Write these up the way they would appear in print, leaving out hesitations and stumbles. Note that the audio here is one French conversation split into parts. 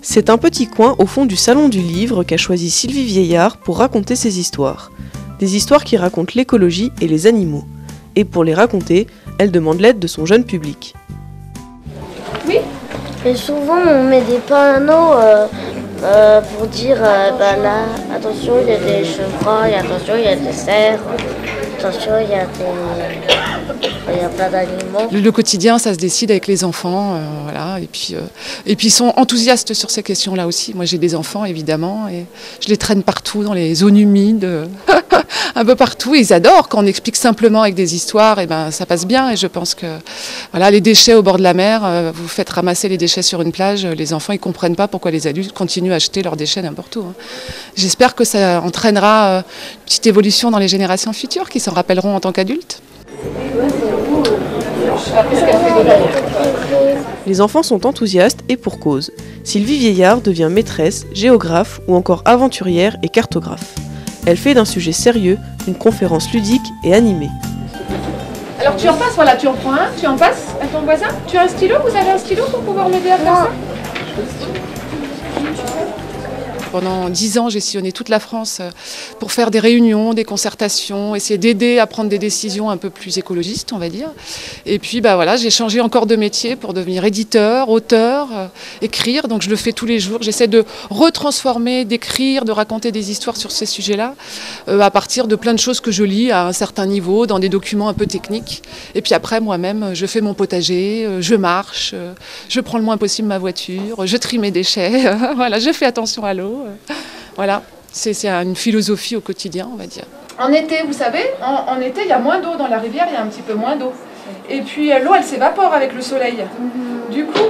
C'est un petit coin au fond du salon du livre qu'a choisi Sylvie Vieillard pour raconter ses histoires. Des histoires qui racontent l'écologie et les animaux. Et pour les raconter, elle demande l'aide de son jeune public. Oui. Et souvent on met des panneaux pour dire là, attention il y a des chevreuils, attention il y a des cerfs, attention il y a plein d'animaux. Le quotidien, ça se décide avec les enfants, voilà. Et puis ils sont enthousiastes sur ces questions-là aussi. Moi j'ai des enfants évidemment et je les traîne partout dans les zones humides. Un peu partout, ils adorent quand on explique simplement avec des histoires, et ben ça passe bien. Et je pense que voilà, les déchets au bord de la mer, vous faites ramasser les déchets sur une plage, les enfants ils comprennent pas pourquoi les adultes continuent à jeter leurs déchets n'importe où. J'espère que ça entraînera une petite évolution dans les générations futures qui s'en rappelleront en tant qu'adultes. Les enfants sont enthousiastes et pour cause. Sylvie Vieillard devient maîtresse, géographe ou encore aventurière et cartographe. Elle fait d'un sujet sérieux une conférence ludique et animée. Alors tu en passes, voilà, tu en prends un, tu en passes à ton voisin. Tu as un stylo, vous avez un stylo pour pouvoir m'aider à faire ça ? Pendant 10 ans, j'ai sillonné toute la France pour faire des réunions, des concertations, essayer d'aider à prendre des décisions un peu plus écologistes, on va dire. Et puis voilà, j'ai changé encore de métier pour devenir éditeur, auteur, écrire. Donc je le fais tous les jours. J'essaie de retransformer, d'écrire, de raconter des histoires sur ces sujets-là à partir de plein de choses que je lis à un certain niveau, dans des documents un peu techniques. Et puis après, moi-même, je fais mon potager, je marche, je prends le moins possible ma voiture, je trie mes déchets, voilà, je fais attention à l'eau. Voilà, c'est une philosophie au quotidien, on va dire. En été, vous savez, en été, il y a moins d'eau dans la rivière, il y a un petit peu moins d'eau. Et puis l'eau, elle s'évapore avec le soleil. Du coup,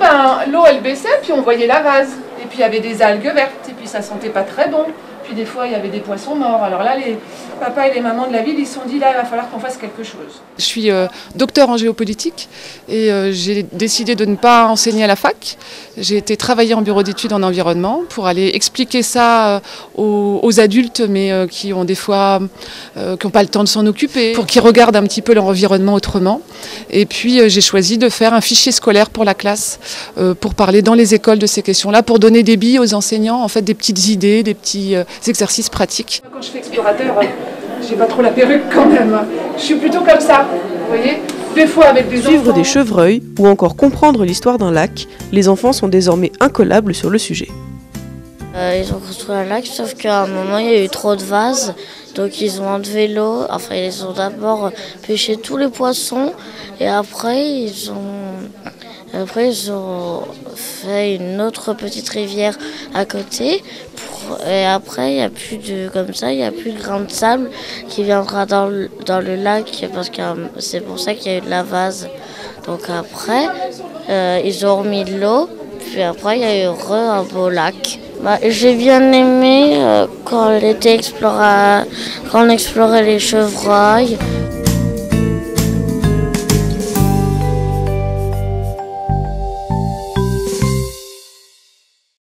l'eau, elle baissait, puis on voyait la vase. Et puis il y avait des algues vertes, et puis ça sentait pas très bon. Puis des fois, il y avait des poissons morts. Alors là, les papas et les mamans de la ville, ils se sont dit, là, il va falloir qu'on fasse quelque chose. Je suis docteur en géopolitique et j'ai décidé de ne pas enseigner à la fac. J'ai été travailler en bureau d'études en environnement pour aller expliquer ça aux adultes, mais qui ont des fois, qui n'ont pas le temps de s'en occuper, pour qu'ils regardent un petit peu leur environnement autrement. Et puis, j'ai choisi de faire un fichier scolaire pour la classe, pour parler dans les écoles de ces questions-là, pour donner des billes aux enseignants, en fait, des petites idées, des petits exercices pratiques. Quand je fais explorateur, j'ai pas trop la perruque quand même. Je suis plutôt comme ça, vous voyez. Des fois avec des Suivre enfants. des chevreuils ou encore comprendre l'histoire d'un lac, les enfants sont désormais incollables sur le sujet. Ils ont construit un lac, sauf qu'à un moment il y a eu trop de vases, donc ils ont enlevé l'eau. Enfin, ils ont d'abord pêché tous les poissons et après ils ont fait une autre petite rivière à côté. Et après, il n'y a plus de grain de sable qui viendra dans le lac, parce que c'est pour ça qu'il y a eu de la vase. Donc après, ils ont remis de l'eau, puis après, il y a eu un beau lac. J'ai bien aimé quand on explorait les chevreuils.